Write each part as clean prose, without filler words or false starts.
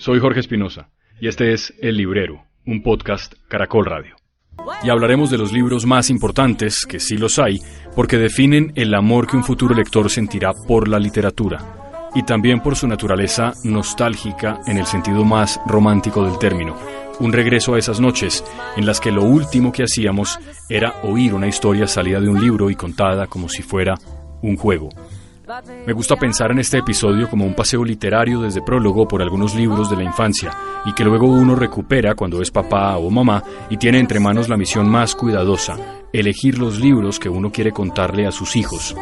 Soy Jorge Espinosa y este es El Librero, un podcast Caracol Radio. Y hablaremos de los libros más importantes, que sí los hay, porque definen el amor que un futuro lector sentirá por la literatura, y también por su naturaleza nostálgica en el sentido más romántico del término. Un regreso a esas noches en las que lo último que hacíamos era oír una historia salida de un libro y contada como si fuera un juego. Me gusta pensar en este episodio como un paseo literario desde prólogo por algunos libros de la infancia y que luego uno recupera cuando es papá o mamá y tiene entre manos la misión más cuidadosa, elegir los libros que uno quiere contarle a sus hijos,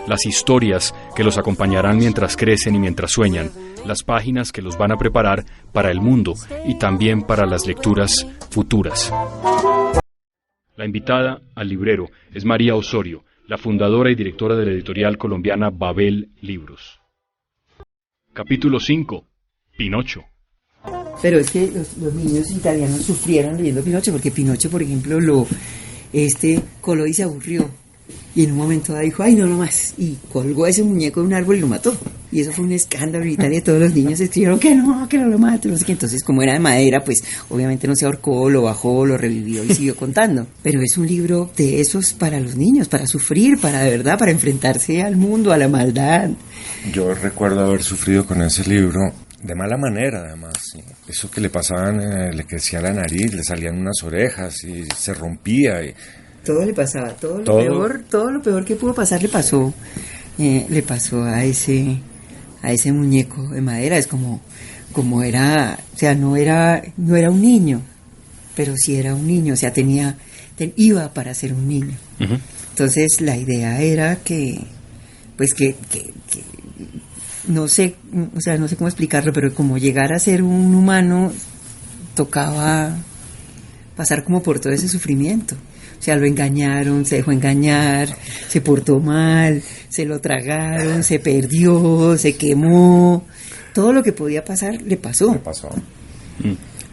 las historias que los acompañarán mientras crecen y mientras sueñan, las páginas que los van a preparar para el mundo y también para las lecturas futuras. La invitada al librero es María Osorio, la fundadora y directora de la editorial colombiana Babel Libros. Capítulo 5. Pinocho. Pero es que los niños italianos sufrieron leyendo Pinocho, porque Pinocho, por ejemplo, coló y se aburrió. Y en un momento dijo, ay, no más, y colgó a ese muñeco de un árbol y lo mató. Y eso fue un escándalo en Italia, todos los niños escribieron que no lo mate, no sé qué. Entonces, como era de madera, pues obviamente no se ahorcó, lo bajó, lo revivió y siguió contando. Pero es un libro de esos para los niños, para sufrir, para de verdad, para enfrentarse al mundo, a la maldad. Yo recuerdo haber sufrido con ese libro de mala manera, además. ¿Sí? Eso que le pasaban, le crecía la nariz, le salían unas orejas y se rompía. Todo le pasaba, todo lo peor que pudo pasar le pasó a ese muñeco de madera. Es como era, o sea, no era un niño, pero sí era un niño, o sea, iba para ser un niño. Uh-huh. Entonces la idea era que no sé cómo explicarlo, pero como llegar a ser un humano tocaba pasar como por todo ese sufrimiento. O sea, lo engañaron, se dejó engañar, se portó mal, se lo tragaron, se perdió, se quemó. Todo lo que podía pasar le pasó.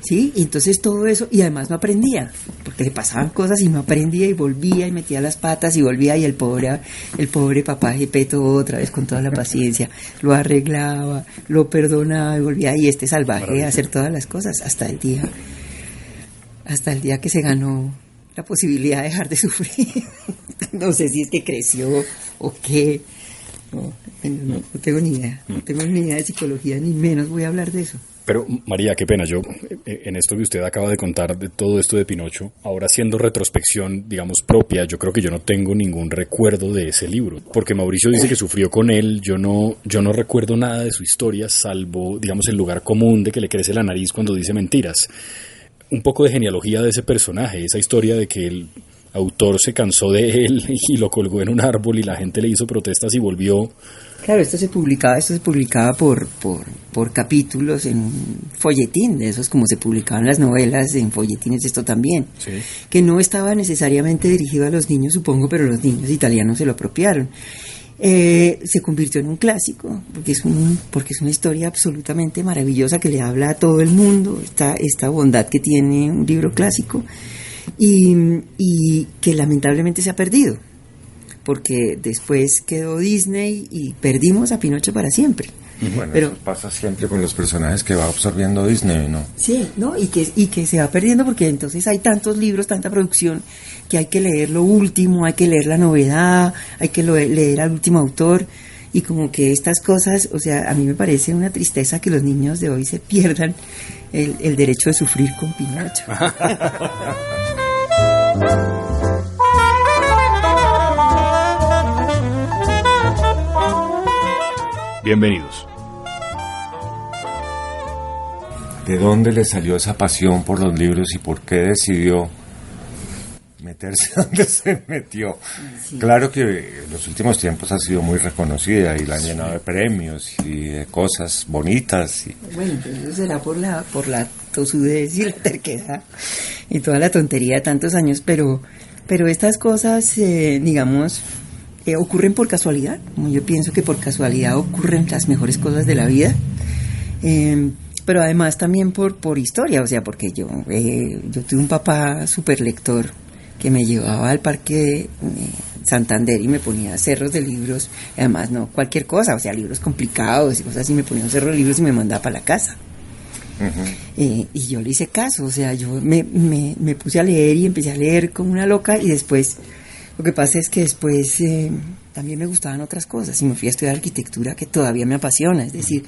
Sí, y entonces todo eso, y además no aprendía, porque le pasaban cosas y no aprendía y volvía y metía las patas y volvía, y el pobre papá Gepetto otra vez con toda la paciencia lo arreglaba, lo perdonaba y volvía, y salvaje a hacer todas las cosas hasta el día que se ganó la posibilidad de dejar de sufrir. No sé si es que creció o qué. No tengo ni idea. No tengo ni idea de psicología, ni menos voy a hablar de eso. Pero, María, qué pena, yo, en esto que usted acaba de contar de todo esto de Pinocho, ahora haciendo retrospección, digamos, propia, yo creo que yo no tengo ningún recuerdo de ese libro, porque Mauricio dice que sufrió con él, yo no recuerdo nada de su historia, salvo, digamos, el lugar común de que le crece la nariz cuando dice mentiras. Un poco de genealogía de ese personaje, esa historia de que el autor se cansó de él y lo colgó en un árbol y la gente le hizo protestas y volvió. Claro, esto se publicaba por capítulos en un folletín, de esos como se publicaban las novelas en folletines, esto también, sí. Que no estaba necesariamente dirigido a los niños, supongo, pero los niños italianos se lo apropiaron. Se convirtió en un clásico porque es una historia absolutamente maravillosa que le habla a todo el mundo, esta bondad que tiene un libro clásico y que lamentablemente se ha perdido porque después quedó Disney y perdimos a Pinocho para siempre. Bueno, pero eso pasa siempre con los personajes que va absorbiendo Disney, ¿no? Sí, ¿no? Y que se va perdiendo porque entonces hay tantos libros, tanta producción, que hay que leer lo último, hay que leer la novedad, hay que leer al último autor, y como que estas cosas, o sea, a mí me parece una tristeza que los niños de hoy se pierdan el derecho de sufrir con Pinocho. Bienvenidos. ¿De dónde le salió esa pasión por los libros y por qué decidió meterse donde se metió? Sí. Claro que en los últimos tiempos ha sido muy reconocida y la han llenado de premios y de cosas bonitas. Bueno, pues eso será por la tosudez y la terquedad y toda la tontería de tantos años, pero estas cosas, digamos, ocurren por casualidad. Como yo pienso que por casualidad ocurren las mejores cosas de la vida. Pero además también por historia, o sea, porque yo tuve un papá súper lector que me llevaba al parque Santander y me ponía cerros de libros, además no cualquier cosa, o sea, libros complicados y cosas así, me ponía un cerro de libros y me mandaba para la casa. Y yo le hice caso, o sea, yo me puse a leer y empecé a leer como una loca, y después, lo que pasa es que después también me gustaban otras cosas y me fui a estudiar arquitectura, que todavía me apasiona. Es decir,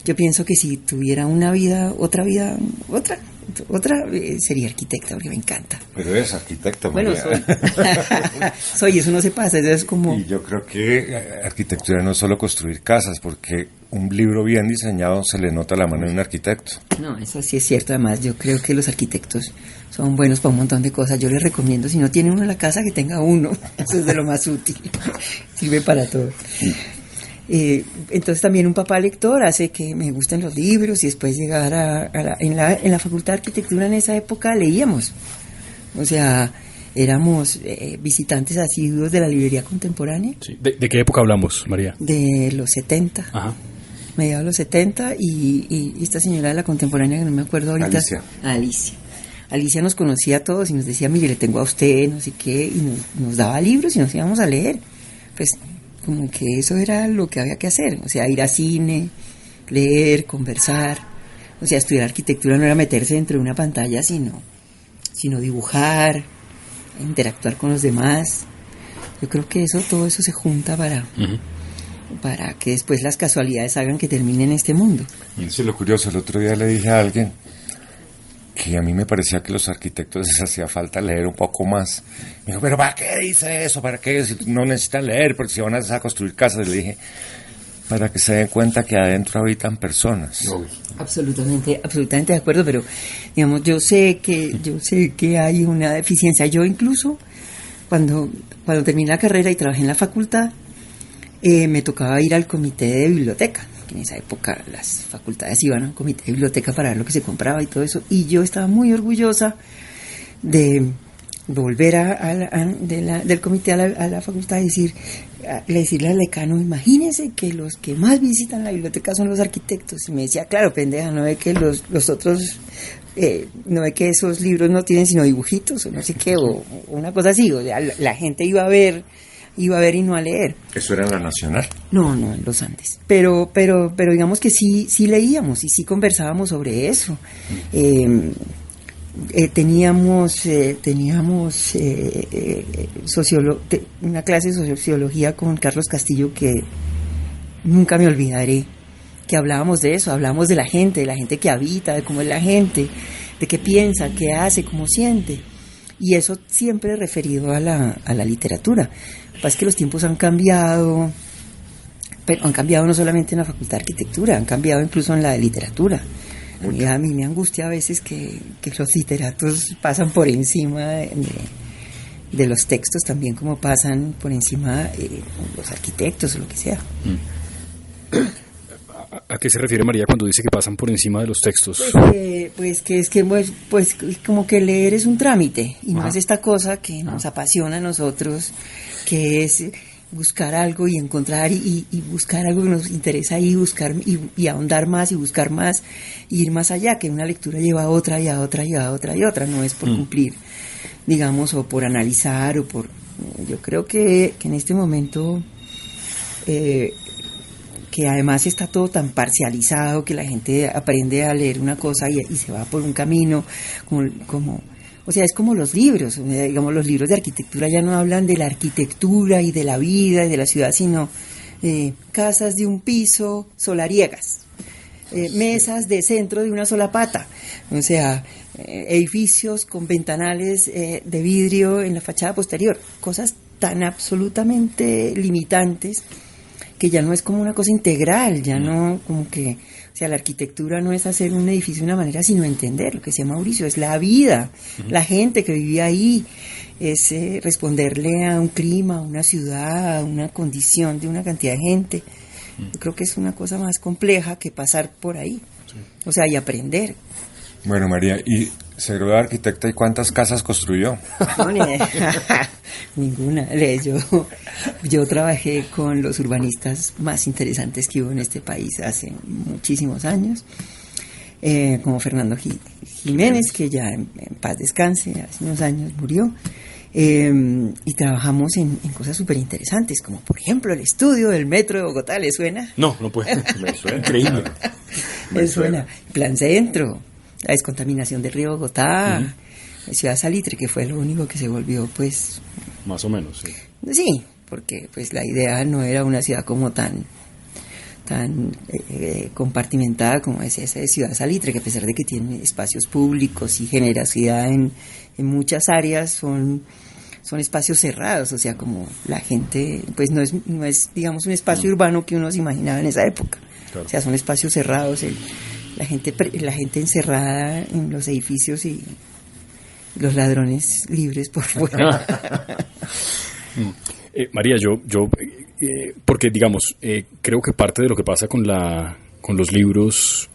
yo pienso que si tuviera una vida, otra, sería arquitecta, porque me encanta. Pero eres arquitecta, bueno, María. soy, eso no se pasa, eso es como... Y yo creo que arquitectura no es solo construir casas, porque un libro bien diseñado se le nota la mano de un arquitecto. No, eso sí es cierto. Además, yo creo que los arquitectos son buenos para un montón de cosas. Yo les recomiendo, si no tiene uno en la casa, que tenga uno. Eso es de lo más útil. Sirve para todo. Entonces también un papá lector hace que me gusten los libros, y después llegar en la Facultad de Arquitectura en esa época leíamos. O sea, éramos visitantes asiduos de la librería contemporánea. Sí. ¿De qué época hablamos, María? De los 70. Ajá. Mediados de los 70, y esta señora de la contemporánea, que no me acuerdo ahorita. Alicia nos conocía a todos y nos decía, mire, le tengo a usted, no sé qué, y nos daba libros y nos íbamos a leer. Pues como que eso era lo que había que hacer, o sea, ir a cine, leer, conversar. O sea, estudiar arquitectura no era meterse dentro de una pantalla, sino dibujar, interactuar con los demás. Yo creo que todo eso se junta para que después las casualidades hagan que termine en este mundo. Y eso es lo curioso. El otro día le dije a alguien que a mí me parecía que los arquitectos les hacía falta leer un poco más. Me dijo, pero ¿para qué dice eso? ¿Para qué? Si no necesitan leer, porque si van a construir casas. Le dije, para que se den cuenta que adentro habitan personas. No. Absolutamente de acuerdo, pero digamos, yo sé que hay una deficiencia. Yo incluso cuando terminé la carrera y trabajé en la facultad, me tocaba ir al comité de biblioteca, que en esa época las facultades iban a un comité de biblioteca para ver lo que se compraba y todo eso, y yo estaba muy orgullosa de volver del comité a la facultad y decirle al decano, imagínese que los que más visitan la biblioteca son los arquitectos. Y me decía, claro, pendeja, no ve que los otros, no ve que esos libros no tienen sino dibujitos o no sé qué, o una cosa así. O sea, la gente iba a ver y no a leer. ¿Eso era en la Nacional? No, en los Andes. Pero digamos que sí leíamos y sí conversábamos sobre eso. Teníamos una clase de sociología con Carlos Castillo que nunca me olvidaré, que hablábamos de eso, hablábamos de la gente que habita, de cómo es la gente, de qué piensa, qué hace, cómo siente, y eso siempre referido a la literatura. Lo que pasa es que los tiempos han cambiado, pero han cambiado no solamente en la Facultad de Arquitectura, han cambiado incluso en la de literatura. A mí me angustia a veces que los literatos pasan por encima de los textos, también como pasan por encima los arquitectos o lo que sea. ¿A qué se refiere María cuando dice que pasan por encima de los textos? Pues como que leer es un trámite y no es esta cosa que nos apasiona a nosotros, que es buscar algo y encontrar y buscar algo que nos interesa y buscar y ahondar más y buscar más y ir más allá, que una lectura lleva a otra y a otra y a otra y a otra, no es por cumplir, digamos, o por analizar o por... Yo creo que en este momento que además está todo tan parcializado, que la gente aprende a leer una cosa y se va por un camino como o sea, es como los libros, digamos, los libros de arquitectura ya no hablan de la arquitectura y de la vida y de la ciudad, sino casas de un piso solariegas, mesas de centro de una sola pata, o sea, edificios con ventanales de vidrio en la fachada posterior, cosas tan absolutamente limitantes que ya no es como una cosa integral, ya no como que... O sea, la arquitectura no es hacer un edificio de una manera, sino entender lo que decía Mauricio, es la vida, la gente que vivía ahí, es responderle a un clima, a una ciudad, a una condición de una cantidad de gente. Yo creo que es una cosa más compleja que pasar por ahí, o sea, y aprender. Bueno, María, ¿y se graduó de arquitecta y cuántas casas construyó? No, ninguna. Yo trabajé con los urbanistas más interesantes que hubo en este país hace muchísimos años, como Fernando Jiménez, que ya en paz descanse, hace unos años murió, y trabajamos en cosas súper interesantes, como por ejemplo el estudio del metro de Bogotá. ¿Le suena? No puede. Me suena. Increíble. Me suena. Plan Centro, la descontaminación del río Bogotá, Ciudad Salitre, que fue lo único que se volvió, pues... Más o menos, sí. Sí, porque pues la idea no era una ciudad como tan compartimentada como es esa de Ciudad Salitre, que a pesar de que tiene espacios públicos y generosidad en muchas áreas, son espacios cerrados, o sea, como la gente, pues no es digamos un espacio urbano que uno se imaginaba en esa época. Claro. O sea, son espacios cerrados, la gente encerrada en los edificios y los ladrones libres por fuera. María, porque digamos, creo que parte de lo que pasa con los libros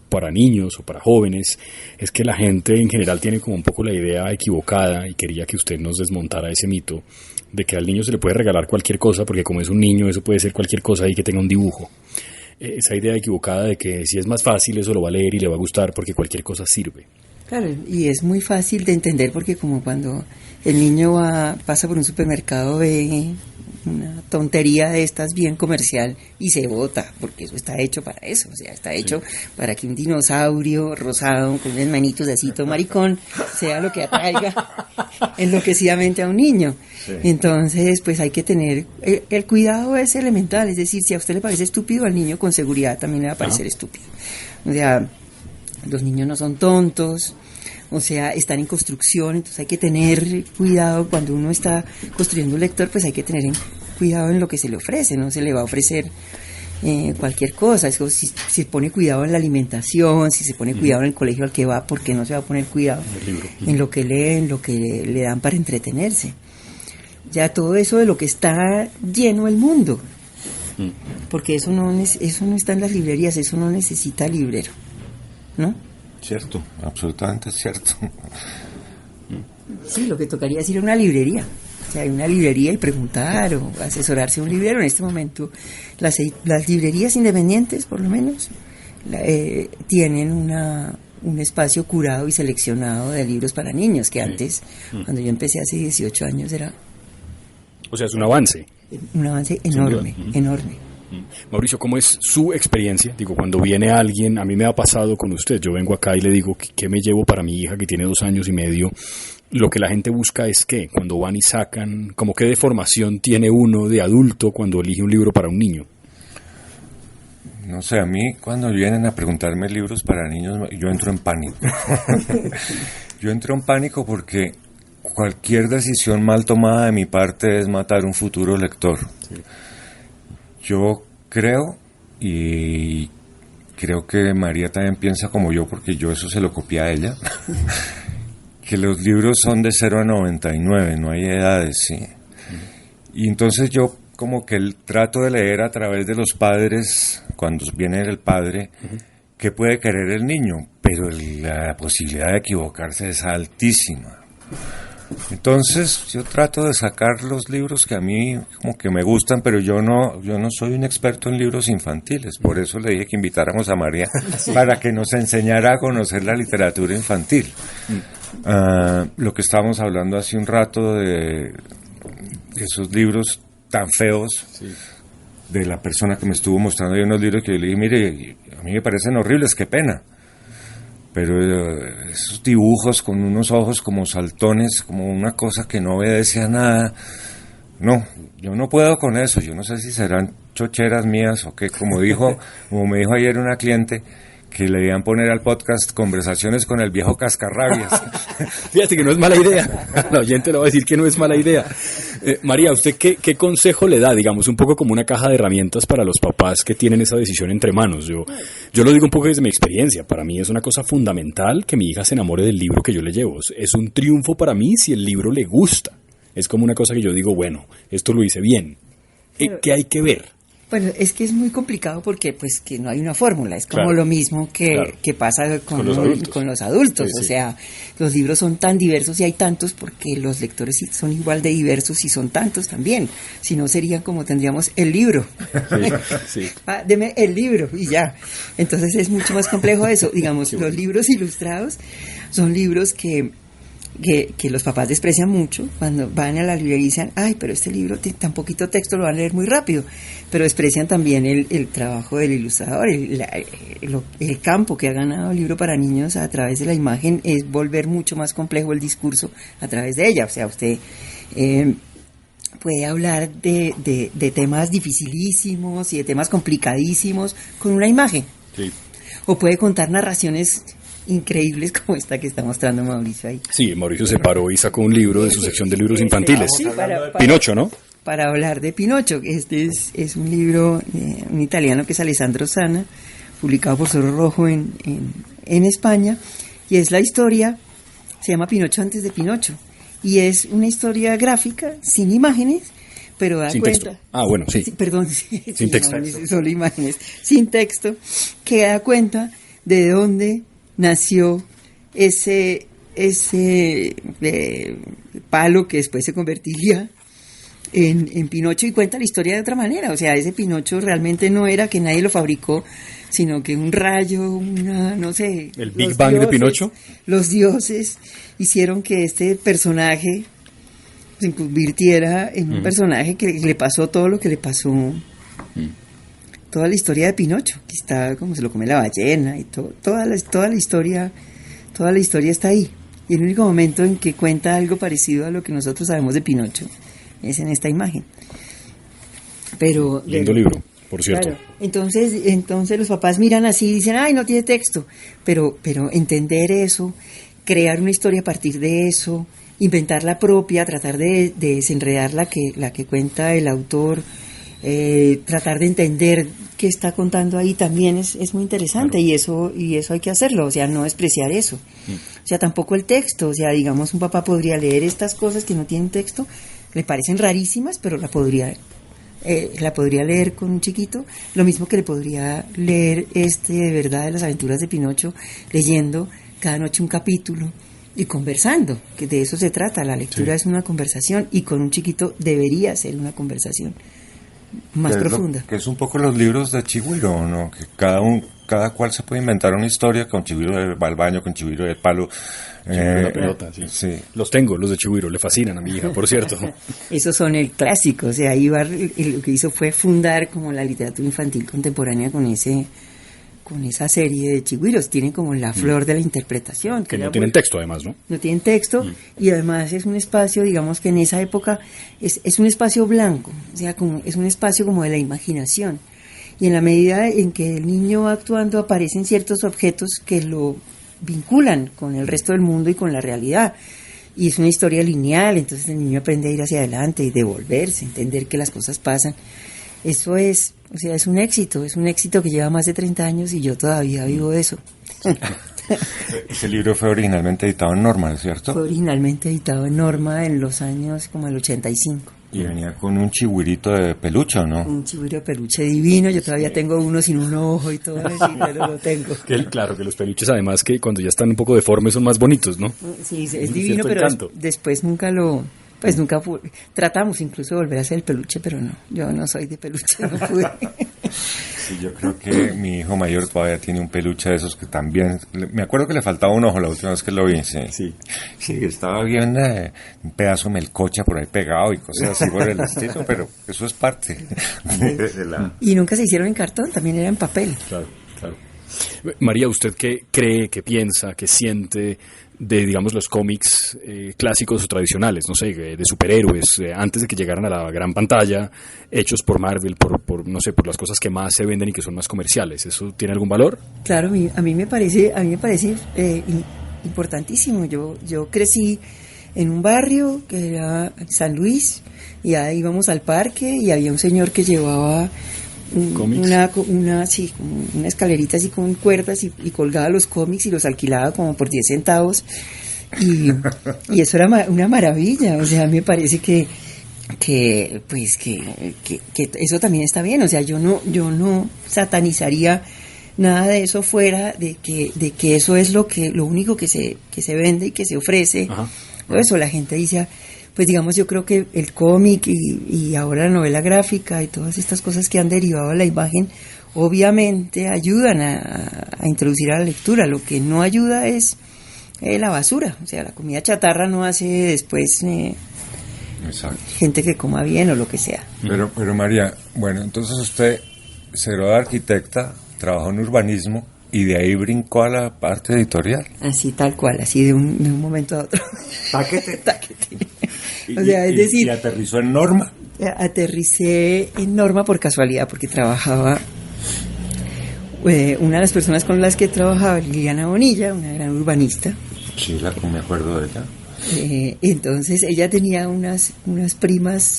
para niños o para jóvenes es que la gente en general tiene como un poco la idea equivocada, y quería que usted nos desmontara ese mito de que al niño se le puede regalar cualquier cosa, porque como es un niño eso puede ser cualquier cosa y que tenga un dibujo. Esa idea equivocada de que si es más fácil eso lo va a leer y le va a gustar porque cualquier cosa sirve. Claro, y es muy fácil de entender porque como cuando el niño pasa por un supermercado, ve una tontería de estas bien comercial y se bota, porque eso está hecho para eso, o sea, está hecho para que un dinosaurio rosado con unas manitos de así todo maricón sea lo que atraiga enloquecidamente a un niño. Sí. Entonces, pues hay que tener, el cuidado es elemental, es decir, si a usted le parece estúpido, al niño con seguridad también le va a parecer estúpido. O sea, los niños no son tontos, o sea, están en construcción, entonces hay que tener cuidado cuando uno está construyendo un lector, pues hay que tener cuidado en lo que se le ofrece, no se le va a ofrecer cualquier cosa. Es como si se pone cuidado en la alimentación, si se pone cuidado en el colegio al que va, porque no se va a poner cuidado en lo que lee, en lo que le dan para entretenerse. Ya todo eso de lo que está lleno el mundo, porque eso no está en las librerías, eso no necesita librero, ¿no? Cierto, absolutamente cierto. Sí, lo que tocaría es ir a una librería. O sea, hay una librería y preguntar o asesorarse a un librero. En este momento, las librerías independientes, por lo menos, tienen un espacio curado y seleccionado de libros para niños, que antes, cuando yo empecé hace 18 años, era... O sea, es un avance. Un avance enorme, enorme. Mauricio, ¿cómo es su experiencia? Digo, cuando viene alguien, a mí me ha pasado con usted, yo vengo acá y le digo, ¿qué me llevo para mi hija que tiene 2 años y medio? Lo que la gente busca es ¿qué? Cuando van y sacan, como qué deformación tiene uno de adulto cuando elige un libro para un niño. No sé, a mí cuando vienen a preguntarme libros para niños, yo entro en pánico. Yo entro en pánico porque cualquier decisión mal tomada de mi parte es matar un futuro lector. Sí. Yo creo, y creo que María también piensa como yo, porque yo eso se lo copié a ella, que los libros son de 0 a 99, no hay edades, ¿sí? Y entonces yo como que trato de leer a través de los padres, cuando viene el padre, qué puede querer el niño, pero la posibilidad de equivocarse es altísima. Entonces yo trato de sacar los libros que a mí como que me gustan, pero yo no soy un experto en libros infantiles, por eso le dije que invitáramos a María para que nos enseñara a conocer la literatura infantil. Lo que estábamos hablando hace un rato de esos libros tan feos, de la persona que me estuvo mostrando ahí unos libros que yo le dije, mire, a mí me parecen horribles, qué pena. Pero esos dibujos con unos ojos como saltones, como una cosa que no obedece a nada, no, yo no puedo con eso. Yo no sé si serán chocheras mías o qué, como me dijo ayer una cliente, que le iban a poner al podcast Conversaciones con el viejo cascarrabias. Fíjate que no es mala idea. La oyente le va a decir que no es mala idea. María, ¿usted qué consejo le da? Digamos, un poco como una caja de herramientas para los papás que tienen esa decisión entre manos. Yo lo digo un poco desde mi experiencia. Para mí es una cosa fundamental que mi hija se enamore del libro que yo le llevo. Es un triunfo para mí si el libro le gusta. Es como una cosa que yo digo, bueno, esto lo hice bien. ¿Qué hay que ver? Bueno, es que es muy complicado porque pues que no hay una fórmula, es como lo mismo que pasa con los adultos. Sí, o sea, los libros son tan diversos y hay tantos porque los lectores son igual de diversos y son tantos también, si no serían como tendríamos el libro. Sí. Deme el libro y ya. Entonces es mucho más complejo eso. Digamos, los libros ilustrados son libros que que los papás desprecian mucho cuando van a la librería y dicen, ay, pero este libro tiene tan poquito texto, lo van a leer muy rápido, pero desprecian también el trabajo del ilustrador, el campo que ha ganado el libro para niños a través de la imagen es volver mucho más complejo el discurso a través de ella. O sea, usted puede hablar de temas dificilísimos y de temas complicadísimos con una imagen. Sí. O puede contar narraciones increíbles como esta que está mostrando Mauricio ahí. Sí, Mauricio se paró y sacó un libro de su sección de libros infantiles. Sí, Pinocho, ¿no? Para hablar de Pinocho. Este es un libro de un italiano que es Alessandro Sana, publicado por Zorro Rojo en España, y es la historia, se llama Pinocho antes de Pinocho, y es una historia gráfica, sin imágenes, pero da sin cuenta... texto. Ah, bueno, sí. Perdón, sin texto. Solo imágenes, sin texto, que da cuenta de dónde nació ese palo que después se convertiría en Pinocho, y cuenta la historia de otra manera. O sea, ese Pinocho realmente no era que nadie lo fabricó, sino que un rayo, no sé... ¿El Big Bang de Pinocho? Los dioses hicieron que este personaje se convirtiera en un personaje que le pasó todo lo que le pasó... Toda la historia de Pinocho, que está como se lo come la ballena y toda la historia está ahí. Y el único momento en que cuenta algo parecido a lo que nosotros sabemos de Pinocho es en esta imagen. Pero lindo libro, por cierto. Claro, entonces los papás miran así y dicen, ay, no tiene texto, pero entender eso, crear una historia a partir de eso, inventar la propia, tratar de desenredar la que cuenta el autor, tratar de entender qué está contando ahí también es muy interesante. Claro. y eso hay que hacerlo, o sea, no despreciar eso. O sea, tampoco el texto, o sea, digamos, un papá podría leer estas cosas que no tienen texto, le parecen rarísimas, pero la podría leer con un chiquito, lo mismo que le podría leer de verdad de las aventuras de Pinocho, leyendo cada noche un capítulo y conversando, que de eso se trata. La lectura es una conversación, y con un chiquito debería ser una conversación más profunda. Que es un poco los libros de Chihiro, ¿no? Que cada cual se puede inventar una historia, con Chihiro va al baño, con Chihiro del palo. La pelota, sí. Sí. Los tengo, los de Chihiro, le fascinan a mi hija, por cierto. Esos son el clásico, o sea, Ibar lo que hizo fue fundar como la literatura infantil contemporánea con esa serie de Chihiros. Tienen como la flor de la interpretación. Que no tienen texto, además, ¿no? No tienen texto, y además es un espacio, digamos que en esa época es un espacio blanco, o sea, es un espacio como de la imaginación. Y en la medida en que el niño va actuando, aparecen ciertos objetos que lo vinculan con el resto del mundo y con la realidad. Y es una historia lineal, entonces el niño aprende a ir hacia adelante y devolverse, entender que las cosas pasan. Eso es un éxito que lleva más de 30 años y yo todavía vivo de eso. Ese libro fue originalmente editado en Norma, ¿cierto? Fue originalmente editado en Norma en los años como el 85. Y venía con un chigüirito de peluche, ¿o no? Un chigüiro de peluche divino. Yo todavía tengo uno sin un ojo y todo eso, pero lo tengo. Claro, que los peluches, además, que cuando ya están un poco deformes son más bonitos, ¿no? Sí, es divino, pero después nunca tratamos incluso de volver a hacer el peluche, pero no, yo no soy de peluche, no pude. Sí, yo creo que mi hijo mayor todavía tiene un peluche de esos que también, me acuerdo que le faltaba un ojo la última vez que lo vi, sí, estaba bien un pedazo de melcocha por ahí pegado y cosas así por el estilo, pero eso es parte de la... Y nunca se hicieron en cartón, también era en papel. Claro. María, ¿usted qué cree, qué piensa, qué siente de, digamos, los cómics clásicos o tradicionales, no sé, de superhéroes, antes de que llegaran a la gran pantalla, hechos por Marvel, por no sé, por las cosas que más se venden y que son más comerciales? ¿Eso tiene algún valor? Claro, a mí me parece importantísimo. Yo crecí en un barrio que era San Luis, y ahí íbamos al parque y había un señor que llevaba una escalerita así con cuerdas y colgaba los cómics y los alquilaba como por 10 centavos y eso era una maravilla. O sea, me parece que eso también está bien. O sea, yo no satanizaría nada de eso fuera de que eso es lo único que se vende y que se ofrece. Ajá. Por eso la gente dice, pues digamos, yo creo que el cómic y ahora la novela gráfica y todas estas cosas que han derivado a la imagen obviamente ayudan a introducir a la lectura. Lo que no ayuda es la basura, o sea, la comida chatarra no hace después gente que coma bien o lo que sea. Pero María, bueno, entonces usted se graduó de arquitecta, trabajó en urbanismo y de ahí brincó a la parte editorial. Así tal cual, así de un momento a otro. Taquete. O sea, es decir, ¿Y aterrizó en Norma? Aterricé en Norma por casualidad, porque trabajaba, una de las personas con las que trabajaba, Liliana Bonilla, una gran urbanista. Sí, me acuerdo de ella. Entonces ella tenía unas primas,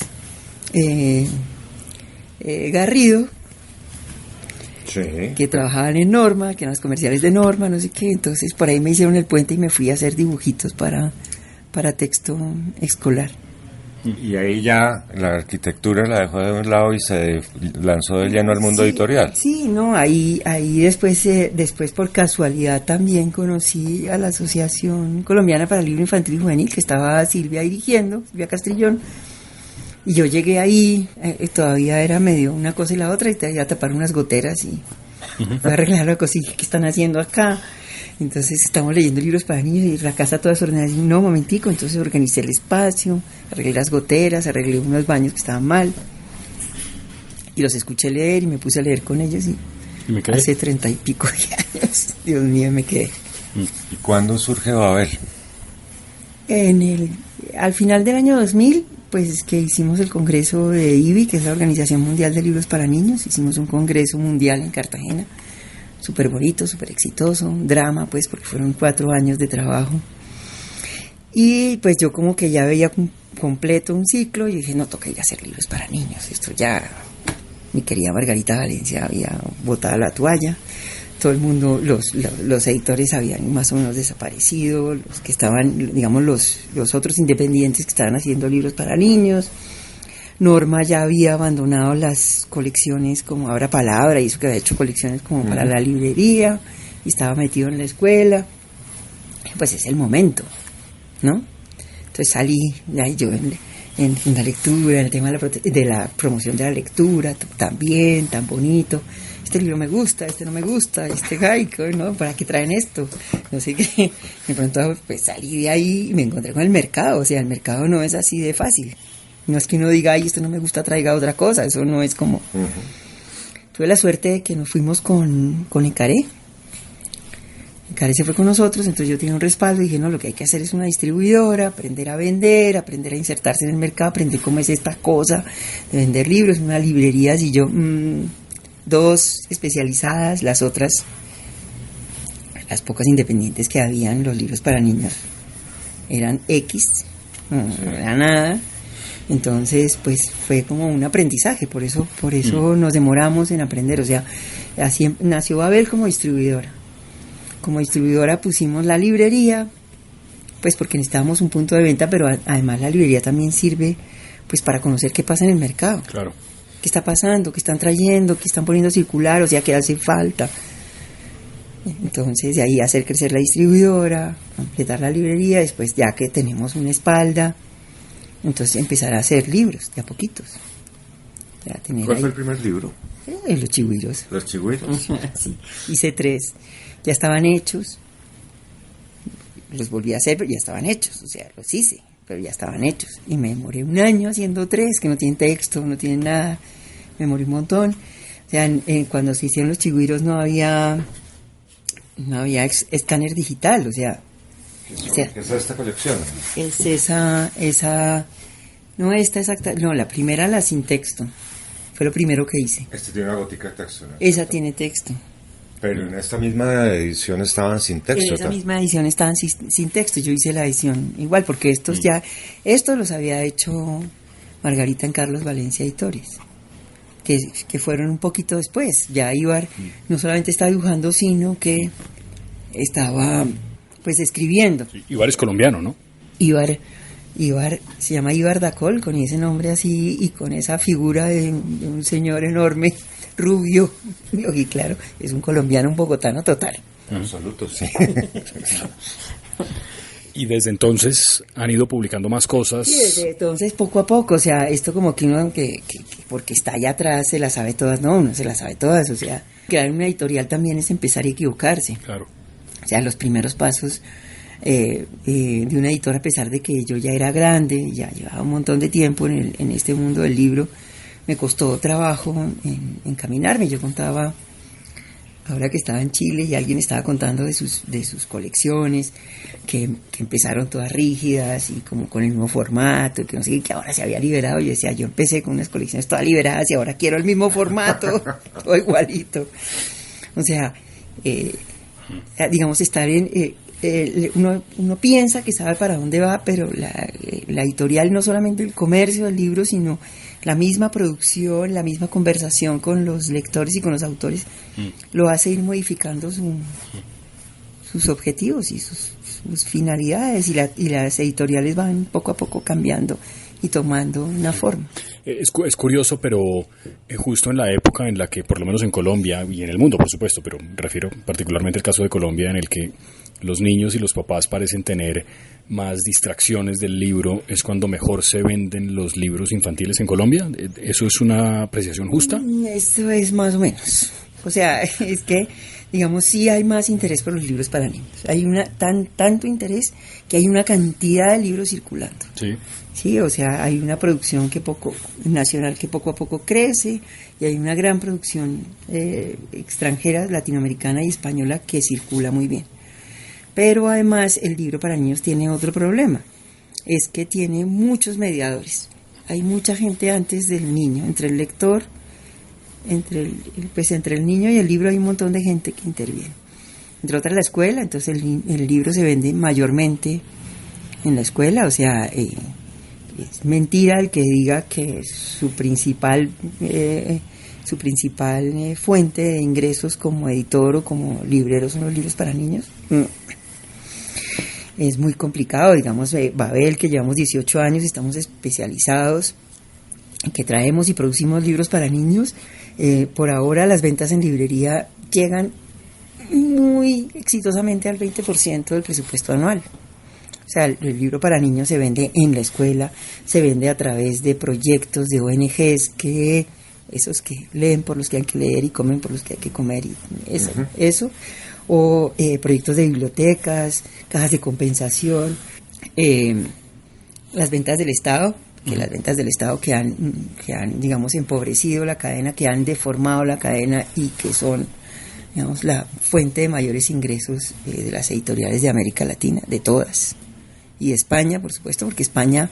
Garrido, sí, que trabajaban en Norma, que eran los comerciales de Norma, no sé qué. Entonces por ahí me hicieron el puente y me fui a hacer dibujitos para texto escolar. Y ahí ya la arquitectura la dejó de un lado y se lanzó de lleno al mundo editorial. Sí, no, ahí después por casualidad también conocí a la Asociación Colombiana para el Libro Infantil y Juvenil, que estaba Silvia Castrillón, y yo llegué ahí, todavía era medio una cosa y la otra, y te iba a tapar unas goteras y voy a arreglar la cosilla que están haciendo acá. Entonces estamos leyendo libros para niños y la casa toda desordenada. Y no, momentico, entonces organicé el espacio, arreglé las goteras, arreglé unos baños que estaban mal y los escuché leer y me puse a leer con ellos y me quedé. Hace 30 y pico de años, Dios mío, me quedé. ¿Y cuándo surge Babel? Al final del año 2000, pues es que hicimos el congreso de IBI, que es la Organización Mundial de Libros para Niños. Hicimos un congreso mundial en Cartagena, súper bonito, súper exitoso, drama, pues, porque fueron 4 años de trabajo. Y pues yo como que ya veía completo un ciclo y dije, no, toca ir a hacer libros para niños. Esto ya, mi querida Margarita Valencia había botado la toalla. Todo el mundo, los editores habían más o menos desaparecido, los que estaban, digamos, los otros independientes que estaban haciendo libros para niños. Norma ya había abandonado las colecciones como Abra Palabra y eso, que había hecho colecciones como para la librería y estaba metido en la escuela. Pues es el momento, ¿no? Entonces salí, ya yo en la lectura, en el tema de la promoción de la lectura, también, tan bonito. Este libro me gusta, este no me gusta, este gaico, ¿no? ¿Para qué traen esto? No sé qué. De pronto pues salí de ahí y me encontré con el mercado. O sea, el mercado no es así de fácil. No es que uno diga, ay, esto no me gusta, traiga otra cosa. Eso no es como... Tuve la suerte de que nos fuimos con Icaré. Icaré se fue con nosotros, entonces yo tenía un respaldo y dije, no, lo que hay que hacer es una distribuidora, aprender a vender, aprender a insertarse en el mercado, aprender cómo es esta cosa de vender libros, una librería, así yo... 2 especializadas, las otras, las pocas independientes que habían, los libros para niños eran X, no era nada. Entonces pues fue como un aprendizaje, por eso nos demoramos en aprender. O sea, así nació Babel como distribuidora. Como distribuidora pusimos la librería, pues porque necesitábamos un punto de venta, pero además la librería también sirve pues para conocer qué pasa en el mercado. Claro. ¿Qué está pasando? ¿Qué están trayendo? ¿Qué están poniendo a circular? O sea, ¿qué hace falta? Entonces, de ahí hacer crecer la distribuidora, completar la librería, después ya que tenemos una espalda, entonces empezar a hacer libros, de a poquitos. ¿Cuál fue el primer libro? Los Chigüiros. Los Chigüiros. Sí, hice 3. Ya estaban hechos. Los volví a hacer, pero ya estaban hechos, o sea, los hice, pero ya estaban hechos. Y me demoré 1 año haciendo 3, que no tienen texto, no tienen nada. Me demoré un montón. O sea, cuando se hicieron los Chigüiros no había escáner digital, o sea... ¿Qué es esta colección? Es esa... No esta exacta... No, la primera, la sin texto. Fue lo primero que hice. Este tiene una gotica de texto, ¿no? Esa tiene texto. Pero en esta misma edición estaban sin texto. En esa misma edición estaban sin texto. Yo hice la edición igual, porque estos los había hecho Margarita en Carlos Valencia Editores, que fueron un poquito después. Ya Ibar no solamente estaba dibujando, sino que estaba pues escribiendo. Ibar es colombiano, ¿no? Ibar se llama Ibar Dacol, con ese nombre así y con esa figura de un señor enorme, rubio, y claro, es un colombiano, un bogotano total. Absoluto, sí. Y desde entonces han ido publicando más cosas. Sí, desde entonces poco a poco, o sea, esto como que uno que porque está allá atrás se las sabe todas, no, uno se las sabe todas, o sea, crear una editorial también es empezar a equivocarse. Claro. O sea, los primeros pasos de una editora, a pesar de que yo ya era grande, ya llevaba un montón de tiempo en este mundo del libro. Me costó trabajo encaminarme. Yo contaba, ahora que estaba en Chile, y alguien estaba contando de sus colecciones, que empezaron todas rígidas y como con el mismo formato, que no sé qué, que ahora se había liberado. Yo decía, yo empecé con unas colecciones todas liberadas y ahora quiero el mismo formato, todo igualito. O sea, digamos, estar uno piensa que sabe para dónde va, pero la editorial, no solamente el comercio del libro, sino la misma producción, la misma conversación con los lectores y con los autores, lo hace ir modificando sus objetivos y sus finalidades, y las editoriales van poco a poco cambiando y tomando una forma. Es curioso, pero justo en la época en la que, por lo menos en Colombia y en el mundo, por supuesto, pero refiero particularmente al caso de Colombia, en el que los niños y los papás parecen tener más distracciones del libro, es cuando mejor se venden los libros infantiles en Colombia. ¿Eso es una apreciación justa? Eso es más o menos. O sea, es que, digamos, sí hay más interés por los libros para niños. Hay tanto interés que hay una cantidad de libros circulando. Sí, o sea, hay una producción nacional que poco a poco crece, y hay una gran producción extranjera, latinoamericana y española, que circula muy bien. Pero además el libro para niños tiene otro problema, es que tiene muchos mediadores. Hay mucha gente antes del niño, entre el lector, entre el niño y el libro hay un montón de gente que interviene. Entre otras la escuela, entonces el libro se vende mayormente en la escuela. O sea, es mentira el que diga que su principal fuente de ingresos como editor o como librero son los libros para niños. Es muy complicado. Digamos, Babel, que llevamos 18 años, estamos especializados en que traemos y producimos libros para niños. Por ahora las ventas en librería llegan muy exitosamente al 20% del presupuesto anual. O sea, el libro para niños se vende en la escuela, se vende a través de proyectos de ONGs, esos que leen por los que hay que leer y comen por los que hay que comer, y eso. O proyectos de bibliotecas, cajas de compensación, las ventas del Estado, las ventas del Estado que han, digamos, empobrecido la cadena, que han deformado la cadena y que son, digamos, la fuente de mayores ingresos de las editoriales de América Latina, de todas. Y de España, por supuesto, porque España,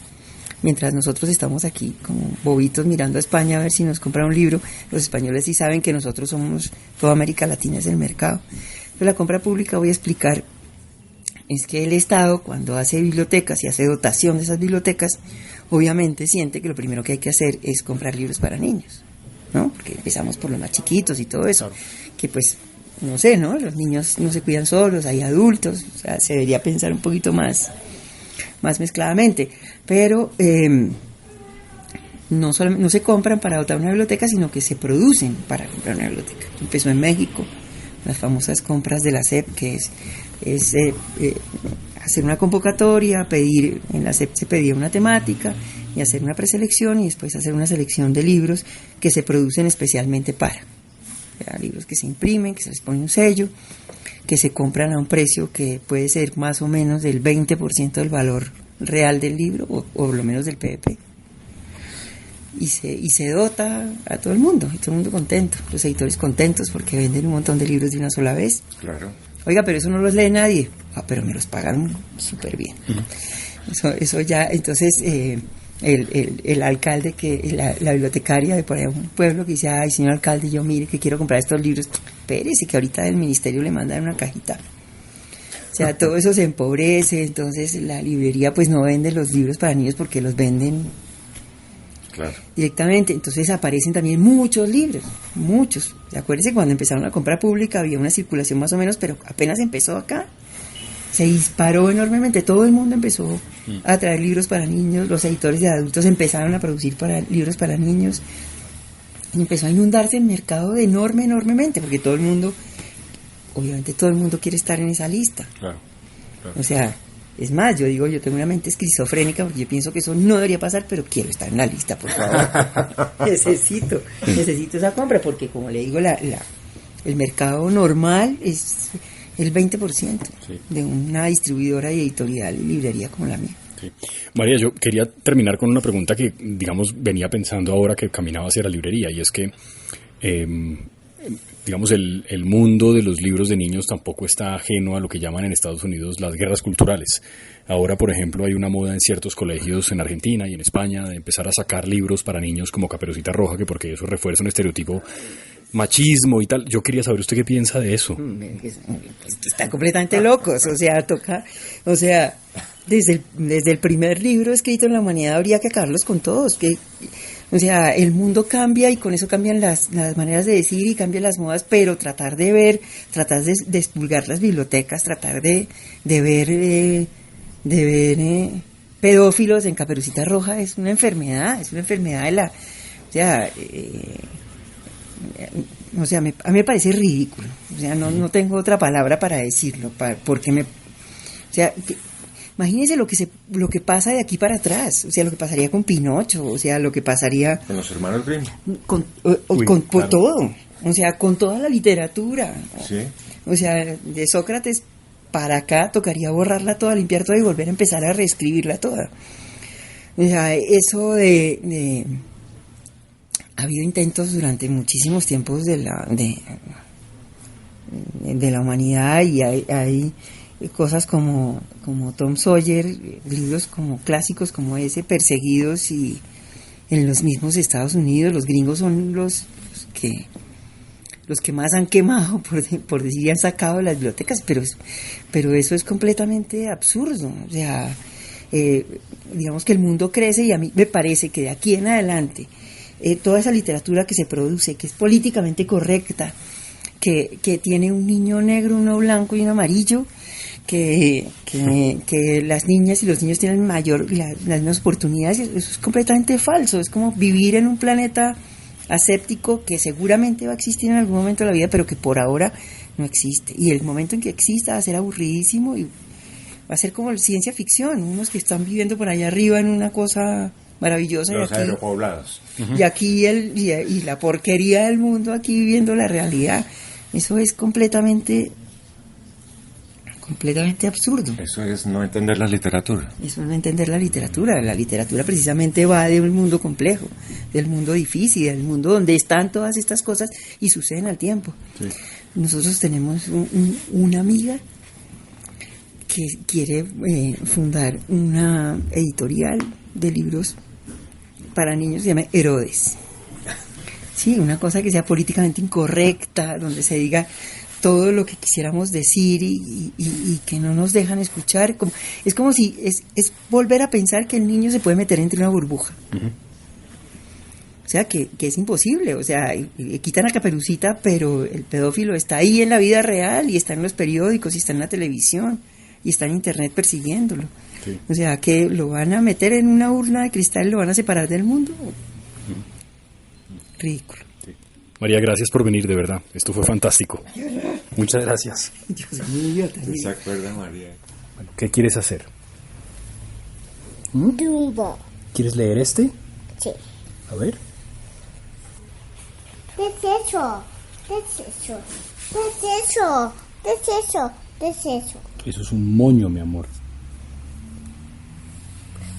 mientras nosotros estamos aquí como bobitos mirando a España a ver si nos compra un libro, los españoles sí saben que nosotros somos, toda América Latina es el mercado. Pero la compra pública, voy a explicar, es que el Estado, cuando hace bibliotecas y hace dotación de esas bibliotecas, obviamente siente que lo primero que hay que hacer es comprar libros para niños, ¿no? Porque empezamos por los más chiquitos y todo eso, que pues, no sé, ¿no? Los niños no se cuidan solos, hay adultos, o sea, se debería pensar un poquito más mezcladamente, pero no se compran para dotar una biblioteca, sino que se producen para comprar una biblioteca. Empezó en México, las famosas compras de la SEP, que es hacer una convocatoria, pedir, en la SEP se pedía una temática y hacer una preselección y después hacer una selección de libros que se producen especialmente libros que se imprimen, que se les pone un sello, que se compran a un precio que puede ser más o menos del 20% del valor real del libro, o por lo menos del PVP. Y se dota a todo el mundo, y todo el mundo contento, los editores contentos porque venden un montón de libros de una sola vez. Claro. Oiga, pero eso no los lee nadie. Pero me los pagan súper bien. Eso ya, entonces el alcalde, la bibliotecaria de por allá, un pueblo, que dice, ay, señor alcalde, yo mire que quiero comprar estos libros, espérese que ahorita del ministerio le mandan una cajita. O sea, todo eso se empobrece, entonces la librería pues no vende los libros para niños porque los venden directamente. Entonces aparecen también muchos libros, muchos. Acuérdense, cuando empezaron la compra pública había una circulación más o menos, pero apenas empezó acá, se disparó enormemente, todo el mundo empezó a traer libros para niños, los editores de adultos empezaron a producir libros para niños, y empezó a inundarse el mercado enormemente, porque todo el mundo, obviamente todo el mundo quiere estar en esa lista. Claro. O sea, es más, yo tengo una mente esquizofrénica porque yo pienso que eso no debería pasar, pero quiero estar en la lista, por favor. necesito esa compra, porque como le digo, el mercado normal el 20% Sí. de una distribuidora y editorial y librería como la mía. Sí. María, yo quería terminar con una pregunta que, digamos, venía pensando ahora que caminaba hacia la librería, y es que, digamos, el mundo de los libros de niños tampoco está ajeno a lo que llaman en Estados Unidos las guerras culturales. Ahora, por ejemplo, hay una moda en ciertos colegios en Argentina y en España de empezar a sacar libros para niños como Caperucita Roja, que porque eso refuerza un estereotipo machismo y tal. Yo quería saber usted qué piensa de eso. Están completamente locos, desde el primer libro escrito en la humanidad habría que acabarlos con todos, el mundo cambia y con eso cambian las maneras de decir y cambian las modas, pero tratar de expurgar las bibliotecas, tratar de ver pedófilos en Caperucita Roja es una enfermedad de la, a mí me parece ridículo, no tengo otra palabra para decirlo, imagínense lo que pasa de aquí para atrás, lo que pasaría con Pinocho, lo que pasaría con los hermanos Grimm, por todo, con toda la literatura, sí. De Sócrates para acá tocaría borrarla toda, limpiar toda y volver a empezar a reescribirla toda. Eso ha habido intentos durante muchísimos tiempos de la humanidad, y hay cosas como Tom Sawyer, libros como clásicos como ese, perseguidos, y en los mismos Estados Unidos los gringos son los que más han quemado, por decir, han sacado de las bibliotecas, pero eso es completamente absurdo. Digamos que el mundo crece, y a mí me parece que de aquí en adelante toda esa literatura que se produce, que es políticamente correcta, que tiene un niño negro, uno blanco y uno amarillo, que las niñas y los niños tienen las mismas oportunidades, eso es completamente falso. Es como vivir en un planeta aséptico que seguramente va a existir en algún momento de la vida, pero que por ahora no existe, y el momento en que exista va a ser aburridísimo y va a ser como ciencia ficción, unos que están viviendo por allá arriba en una cosa maravillosa, los aeropoblados, y aquí y la porquería del mundo aquí viviendo la realidad. Eso es completamente absurdo. Eso es no entender la literatura. Eso es no entender la literatura. La literatura precisamente va de un mundo complejo, del mundo difícil, del mundo donde están todas estas cosas y suceden al tiempo. Sí. Nosotros tenemos una amiga que quiere fundar una editorial de libros para niños, se llama Herodes. Sí, una cosa que sea políticamente incorrecta, donde se diga todo lo que quisiéramos decir y que no nos dejan escuchar. Es como si es volver a pensar que el niño se puede meter entre una burbuja. Uh-huh. Que es imposible. Quitan a Caperucita, pero el pedófilo está ahí en la vida real, y está en los periódicos, y está en la televisión, y está en internet persiguiéndolo. Sí. Que lo van a meter en una urna de cristal y lo van a separar del mundo. Ridículo. Sí. María, gracias por venir, de verdad. Esto fue fantástico. Muchas gracias. Yo soy muy idiota. ¿Se acuerda, María? Bueno, ¿qué quieres hacer? Dumbo. ¿Quieres leer este? Sí. A ver. ¿Qué es eso? ¿Qué es eso? ¿Qué es eso? ¿Qué es eso? ¿Qué es eso? Eso es un moño, mi amor.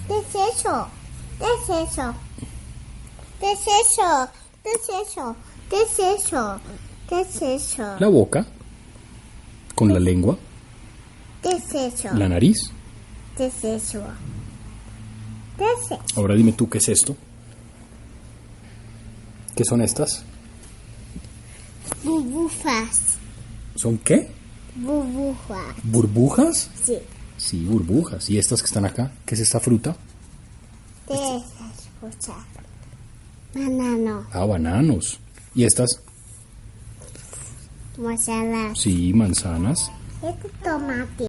¿Qué es eso? ¿Qué es eso? ¿Qué es eso? ¿Qué es eso? ¿Qué es eso? ¿Qué es eso? La boca. Con la lengua. ¿Qué es eso? La nariz. ¿Qué es eso? ¿Qué es eso? Ahora dime tú, ¿qué es esto? ¿Qué son estas? Burbujas. ¿Son qué? Burbujas. ¿Burbujas? Sí. Sí, burbujas. ¿Y estas que están acá? ¿Qué es esta fruta? ¿Qué es esa? Banano. Ah, bananos. ¿Y estas? Manzanas. Sí, manzanas. Es tomate.